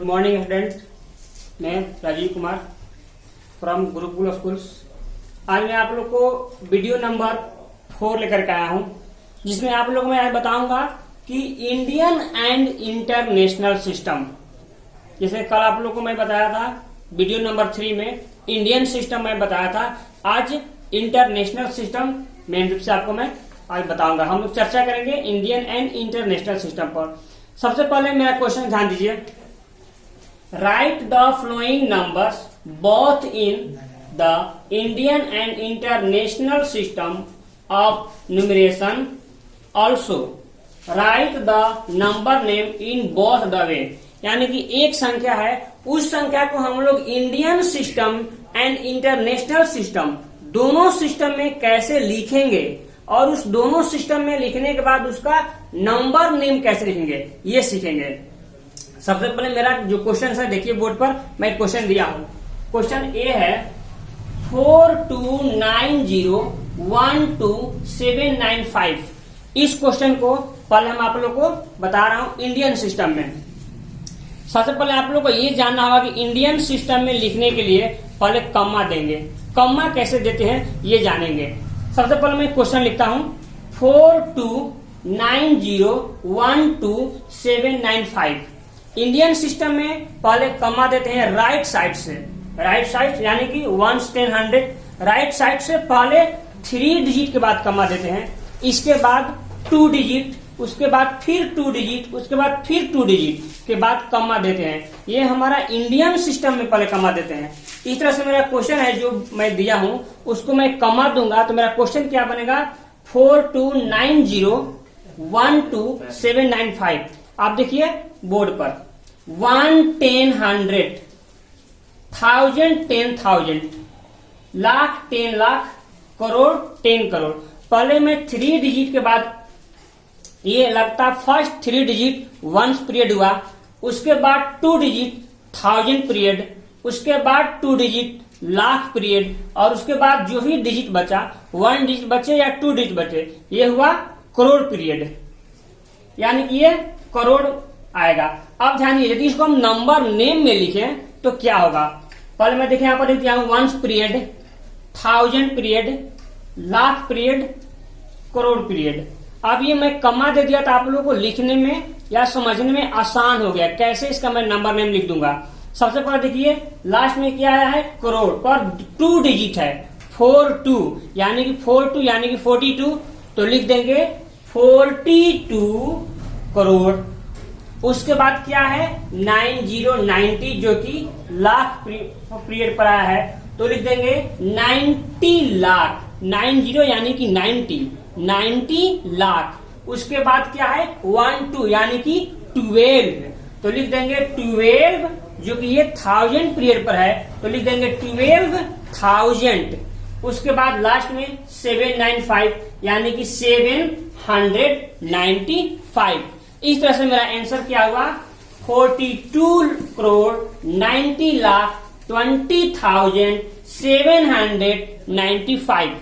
Good morning student, मैं Rajiv Kumar from Gurukul schools. आज मैं आप लोग को वीडियो नंबर 4 लेकर के आया हूं, जिसमें आप लोग मैं बताऊंगा कि इंडियन एंड इंटरनेशनल सिस्टम। जैसे कल आप लोग को मैं बताया था वीडियो नंबर 3 में इंडियन सिस्टम मैं बताया था, आज इंटरनेशनल सिस्टम मेन रूप से आपको मैं आज बताऊंगा। हम लोग चर्चा करेंगे इंडियन एंड इंटरनेशनल सिस्टम पर। सबसे पहले मेरा क्वेश्चन ध्यान दीजिए, right the flowing numbers both in the Indian and international system of numeration, also right the number name in both the way. यानी कि एक संख्या है, उस संख्या को हम लोग Indian system and international system दोनों सिस्टम में कैसे लिखेंगे और उस दोनों सिस्टम में लिखने के बाद उसका नंबर नेम कैसे लिखेंगे ये सीखेंगे। सबसे पहले मेरा जो क्वेश्चन है देखिए बोर्ड पर मैं क्वेश्चन दिया हूं। क्वेश्चन ए है 429012795। इस क्वेश्चन को पहले हम आप लोग को बता रहा हूं इंडियन सिस्टम में। सबसे पहले आप लोग को ये जानना होगा कि इंडियन सिस्टम में लिखने के लिए पहले कम्मा देंगे। कम्मा कैसे देते हैं ये जानेंगे। सबसे पहले मैं क्वेश्चन लिखता हूं 429012795। इंडियन सिस्टम में पहले कम्मा देते हैं राइट साइड से, राइट साइड यानी कि 1 10 100। राइट साइड से पहले 3 डिजिट के बाद कम्मा देते हैं, इसके बाद 2 डिजिट, उसके बाद फिर 2 डिजिट, उसके बाद फिर 2 डिजिट के बाद कम्मा देते हैं। ये हमारा इंडियन सिस्टम में पहले कम्मा देते हैं। इस तरह से मेरा क्वेश्चन है जो मैं दिया हूं उसको मैं कम्मा दूंगा तो मेरा क्वेश्चन क्या बनेगा 429012795। आप देखिए बोर्ड पर 1 10 100, 1000 10,000, लाख 10 लाख, करोड़ 10 करोड़। पहले मैं 3 डिजिट के बाद ये लगता फर्स्ट 3 डिजिट 1 पीरियड हुआ, उसके बाद 2 डिजिट 1000 पीरियड, उसके बाद 2 डिजिट लाख पीरियड, और उसके बाद जो भी डिजिट बचा 1 डिजिट बचे या 2 डिजिट बचे ये हुआ करोड़ पीरियड, यानी कि ये करोड़ आएगा। अब ध्यान दीजिए यदि इसको हम नंबर नेम में लिखें तो क्या होगा। पहले मैं देखें यहां पर लिख दिया हूं 1 period, 1000 period, lakh period, crore period. अब ये मैं कम्मा दे दिया तो आप लोगों को लिखने में या समझने में आसान हो गया। कैसे इसका मैं नंबर नेम लिख दूंगा। सबसे पहले देखिए लास्ट में क्या आया है करोड़, पर 2 डिजिट है 42 यानी कि 42 यानी कि 42, तो लिख देंगे 42 करोड़। उसके बाद क्या है 9090 जो कि लाख पीरियड पर आया है, तो लिख देंगे 90 लाख, 90 यानी कि 90 लाख। उसके बाद क्या है 12 यानी कि 12, तो लिख देंगे 12 जो कि ये 1000 पीरियड पर है, तो लिख देंगे 12,000। उसके बाद लास्ट में 795 यानी कि 795। इस तरह से मेरा आंसर क्या हुआ 42 करोड़ 90 लाख 20,795।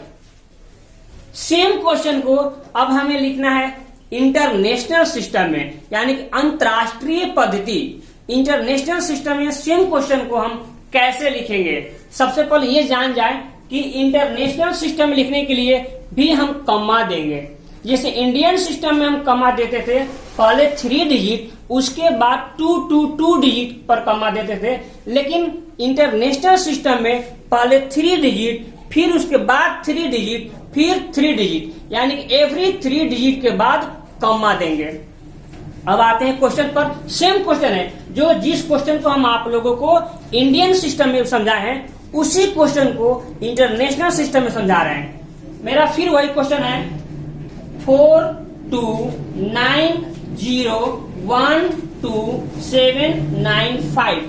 सेम क्वेश्चन को अब हमें लिखना है इंटरनेशनल सिस्टम में, यानी कि अंतरराष्ट्रीय पद्धति। इंटरनेशनल सिस्टम में सेम क्वेश्चन को हम कैसे लिखेंगे। सबसे पहले ये जान जाए कि इंटरनेशनल सिस्टम लिखने के लिए भी हम कम्मा देंगे। जैसे इंडियन सिस्टम में हम कम्मा देते थे पहले 3 डिजिट, उसके बाद 2 डिजिट पर कम्मा देते थे, लेकिन इंटरनेशनल सिस्टम में पहले 3 डिजिट, फिर उसके बाद 3 डिजिट, फिर 3 डिजिट, यानी कि एवरी 3 डिजिट के बाद कम्मा देंगे। अब आते हैं क्वेश्चन पर। सेम क्वेश्चन है, जो जिस क्वेश्चन को हम आप लोगों को इंडियन सिस्टम में समझाए हैं उसी क्वेश्चन को इंटरनेशनल सिस्टम में समझा रहे हैं। मेरा फिर वही क्वेश्चन है 429012795।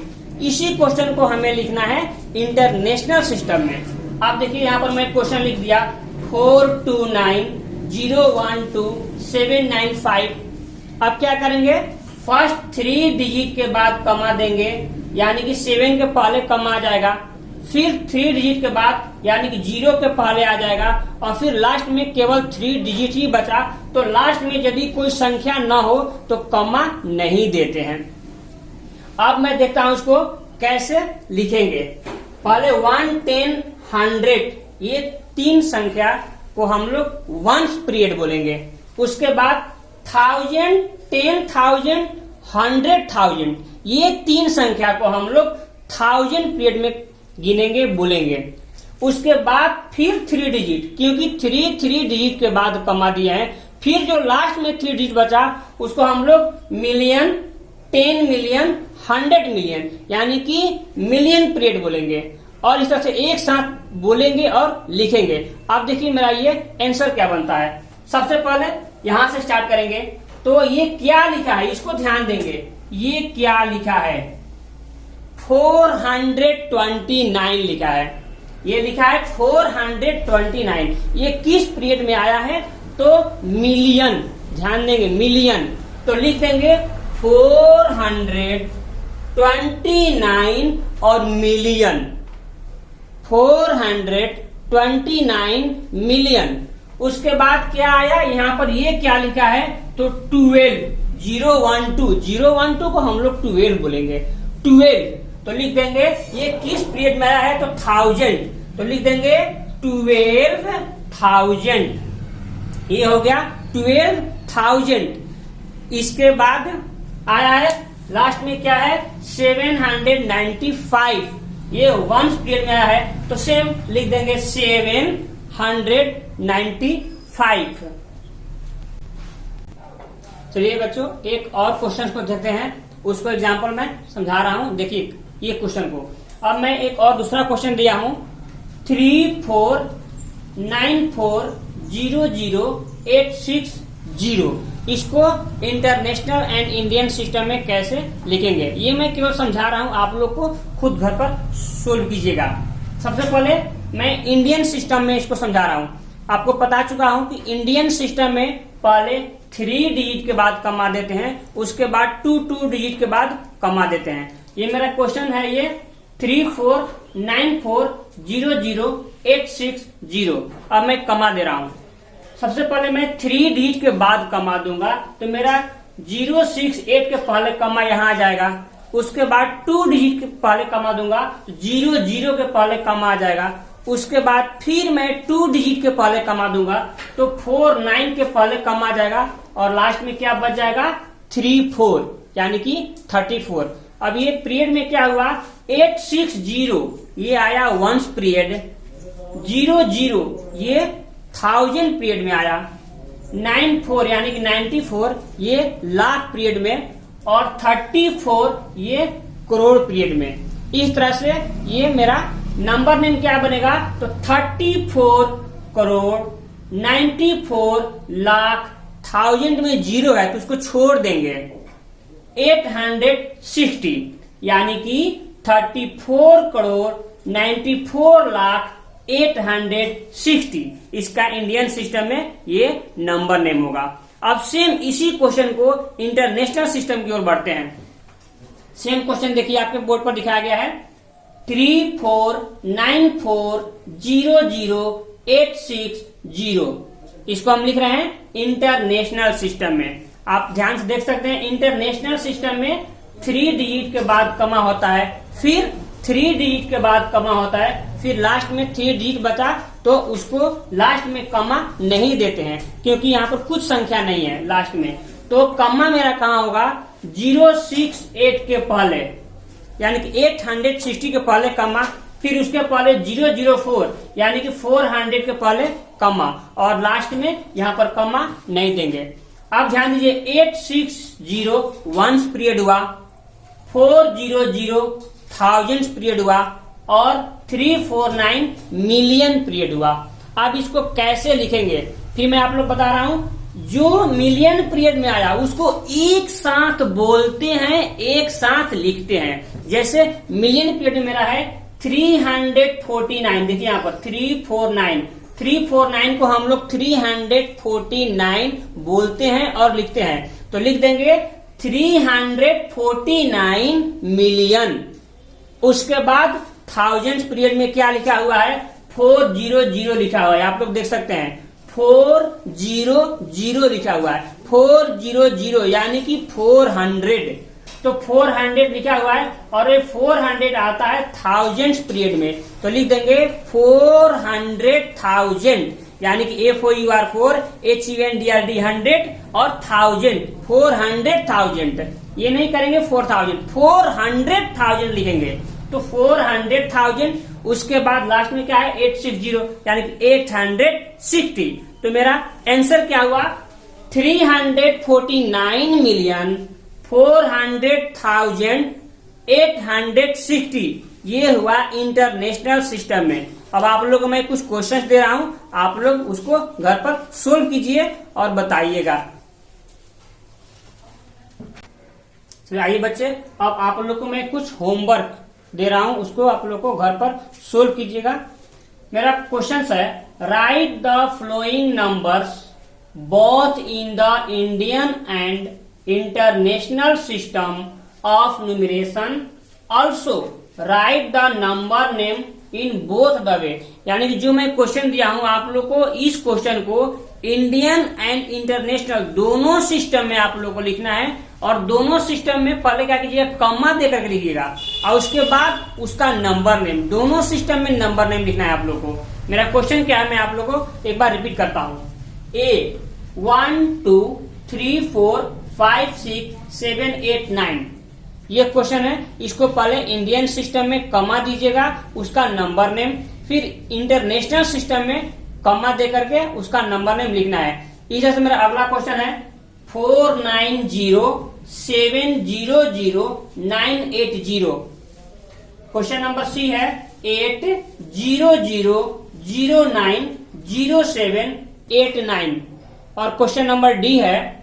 इसी क्वेश्चन को हमें लिखना है इंटरनेशनल सिस्टम में। आप देखिए यहां पर मैं क्वेश्चन लिख दिया 429012795। अब क्या करेंगे फर्स्ट 3 डिजिट के बाद कमा देंगे, यानी कि 7 के पहले कमा आ जाएगा, फिर 3 डिजिट के बाद यानी कि 0 के पहले आ जाएगा, और फिर लास्ट में केवल 3 डिजिट ही बचा, तो लास्ट में यदि कोई संख्या न हो तो कमा नहीं देते हैं। अब मैं देखता हूं उसको कैसे लिखेंगे। पहले 1, 10, 100 ये 3 संख्या को हम लोग वंस पीरियड बोलेंगे। उसके बाद 1000, 10,000, 100,000 ये 3 संख्या को हम लोग 1000 पीरियड में गिनेंगे बोलेंगे। उसके बाद फिर 3 डिजिट, क्योंकि 3 डिजिट के बाद कमा दिए हैं, फिर जो लास्ट में 3 डिजिट बचा उसको हम लोग मिलियन, 10 मिलियन, 100 मिलियन यानी कि मिलियन पीरियड बोलेंगे। और इस तरह से एक साथ बोलेंगे और लिखेंगे। अब देखिए मेरा ये आंसर क्या बनता है। सबसे पहले यहां से स्टार्ट करेंगे। तो ये क्या लिखा है इसको ध्यान देंगे। ये क्या लिखा है, 429 लिखा है। ये लिखा है 429। ये किस पीरियड में आया है, तो मिलियन, ध्यान देंगे मिलियन। तो लिख देंगे 429 और मिलियन, 429 मिलियन। उसके बाद क्या आया, यहां पर ये क्या लिखा है, तो 12, 012 को हम लोग 12 बोलेंगे, 12। तो लिख देंगे ये किस पीरियड में आया है, तो 1000। तो लिख देंगे 12,000। ये हो गया 12,000। इसके बाद आया है लास्ट में क्या है, 795। ये वंस पीरियड में आया है, तो सेम लिख देंगे 795। चलिए बच्चों एक और क्वेश्चन को देखते हैं। उसको एग्जाम्पल में समझा रहा हूं। देखिए ये क्वेश्चन को अब मैं एक और दूसरा क्वेश्चन दिया हूं, 3494000860। इसको इंटरनेशनल एंड इंडियन सिस्टम में कैसे लिखेंगे, ये मैं केवल समझा रहा हूं, आप लोग को खुद घर पर सोल्व कीजिएगा। सबसे पहले मैं इंडियन सिस्टम में इसको समझा रहा हूं। आपको बता चुका हूं कि इंडियन सिस्टम में पहले 3 डिजिट के बाद कमा देते हैं, उसके बाद 2 डिजिट के बाद कमा देते हैं। ये मेरा क्वेश्चन है, ये 3494000860। अब मैं कमा दे रहा हूं। सबसे पहले मैं 3 डिजिट के बाद कमा दूंगा, तो मेरा 068 के पहले कमा यहां आ जाएगा। उसके बाद 2 डिजिट के पहले कमा दूंगा, 00 के पहले कमा आ जाएगा। उसके बाद फिर मैं 2 डिजिट के पहले कमा दूंगा, तो 49 के पहले कमा आ जाएगा। और लास्ट में क्या बच जाएगा, 34 यानी कि 34। अब ये पीरियड में क्या हुआ, 860 ये आया वंस पीरियड, 00 ये 1000 पीरियड में आया, 94 यानी कि 94 ये लाख पीरियड में, और 34 ये करोड़ पीरियड में। इस तरह से ये मेरा नंबर नेम क्या बनेगा, तो 34 करोड़, 94 लाख, 1000 में 0 है तो उसको छोड़ देंगे, 860 यानी कि 34 करोड़ 94 लाख 860। इसका इंडियन सिस्टम में ये नंबर नेम होगा। अब सेम इसी क्वेश्चन को इंटरनेशनल सिस्टम की ओर बढ़ते हैं। सेम क्वेश्चन देखिए आपके बोर्ड पर दिखाया गया है, 3494000860। इसको हम लिख रहे हैं इंटरनेशनल सिस्टम में। आप ध्यान से देख सकते हैं इंटरनेशनल सिस्टम में 3 डिजिट के बाद कमा होता है, फिर 3 डिजिट के बाद कमा होता है, फिर लास्ट में 3 डिजिट बचा तो उसको लास्ट में कमा नहीं देते हैं, क्योंकि यहाँ पर कुछ संख्या नहीं है लास्ट में। तो कमा मेरा कहाँ होगा, 068 के पहले यानी कि 860 के पहले कमा, फिर उसके पहले 004 यानी कि 400 के पहले कमा, और लास्ट में यहाँ पर कमा नहीं देंगे। अब ध्यान दीजिए 860 वंस पीरियड हुआ, 400 थाउजेंड्स पीरियड हुआ, और 349 मिलियन पीरियड हुआ। अब इसको कैसे लिखेंगे, फिर मैं आप लोग बता रहा हूं। जो मिलियन पीरियड में आया उसको एक साथ बोलते हैं, एक साथ लिखते हैं। जैसे मिलियन पीरियड में मेरा है 349, देखिए यहाँ पर 349 को हम लोग 349 बोलते हैं और लिखते हैं। तो लिख देंगे 349 मिलियन। उसके बाद थाउजेंड्स पीरियड में क्या लिखा हुआ है, 400 लिखा हुआ है, आप लोग देख सकते हैं 400 लिखा हुआ है, 400 यानी कि 400। तो 400 लिखा हुआ है और ये 400 आता है थाउजेंड्स पीरियड में, तो लिख देंगे 400,000, यानी कि FOUR 4HUNDRD 100 और 1000 400,000, ये नहीं करेंगे 4000, 400,000 लिखेंगे, तो 400,000, उसके बाद लास्ट में क्या है 860, यानी कि 860। तो मेरा आंसर क्या हुआ 349,400,860, ये हुआ इंटरनेशनल सिस्टम में। अब आप लोगों को मैं कुछ क्वेश्चंस दे रहा हूं, आप लोग उसको घर पर सोल्व कीजिए और बताइएगा। तो आइए बच्चे, अब आप लोग को मैं कुछ होमवर्क दे रहा हूं, उसको आप लोग को घर पर सोल्व कीजिएगा। मेरा क्वेश्चन है right the flowing numbers both in the Indian and international system of numeration, also right the number name in both the way. यानी कि जो मैं क्वेश्चन दिया हूं आप लोग को, इस क्वेश्चन को इंडियन एंड इंटरनेशनल दोनों सिस्टम में आप लोग को लिखना है, और दोनों सिस्टम में पहले क्या कीजिएगा कॉमा देकर के लिखिएगा, और उसके बाद उसका नंबर नेम, दोनों सिस्टम में नंबर नेम लिखना है आप लोग को। मेरा क्वेश्चन क्या है मैं आप लोग को एक बार रिपीट करता हूं। A 1 2 3 4 5 6 7 8 9, ये क्वेश्चन है। इसको पहले इंडियन सिस्टम में कॉमा दीजिएगा, उसका नंबर नेम, फिर इंटरनेशनल सिस्टम में कॉमा देकर के उसका नंबर नेम लिखना है। इस तरह से मेरा अगला क्वेश्चन है 490700980। क्वेश्चन नंबर सी है 800090789, और क्वेश्चन नंबर डी है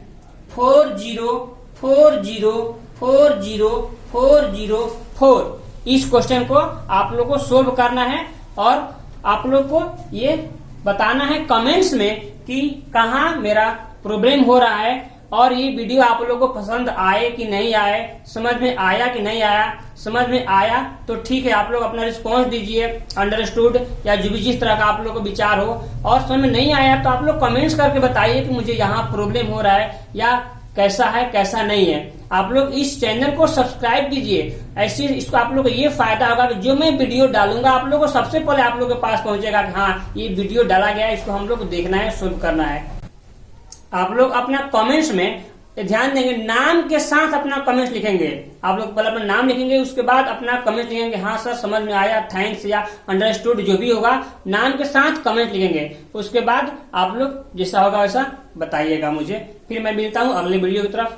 404040404। इस क्वेश्चन को आप लोग को सोल्व करना है और आप लोग को ये बताना है कमेंट्स में कि कहाँ मेरा प्रॉब्लम हो रहा है, और ये वीडियो आप लोगों को पसंद आए कि नहीं आए, समझ में आया कि नहीं आया। समझ में आया तो ठीक है, आप लोग अपना रिस्पॉन्स दीजिए, अंडरस्टूड या जो भी जिस तरह का आप लोग को विचार हो, और समझ में नहीं आया तो आप लोग कमेंट्स करके बताइए कि मुझे यहाँ प्रॉब्लम हो रहा है या कैसा है कैसा नहीं है। आप लोग इस चैनल को सब्सक्राइब कीजिए, ऐसे इसको आप लोग को ये फायदा होगा कि जो मैं वीडियो डालूंगा आप लोग को सबसे पहले आप लोग के पास पहुंचेगा कि हाँ ये वीडियो डाला गया है, इसको हम लोग को देखना है, सोल्व करना है। आप लोग अपना कमेंट्स में ध्यान देंगे, नाम के साथ अपना कमेंट्स लिखेंगे। आप लोग पहले अपना नाम लिखेंगे, उसके बाद अपना कमेंट लिखेंगे, हाँ सर समझ में आया, थैंक्स या अंडरस्टूड, जो भी होगा नाम के साथ कमेंट लिखेंगे। उसके बाद आप लोग जैसा होगा वैसा बताइएगा मुझे। फिर मैं मिलता हूँ अगले वीडियो की तरफ।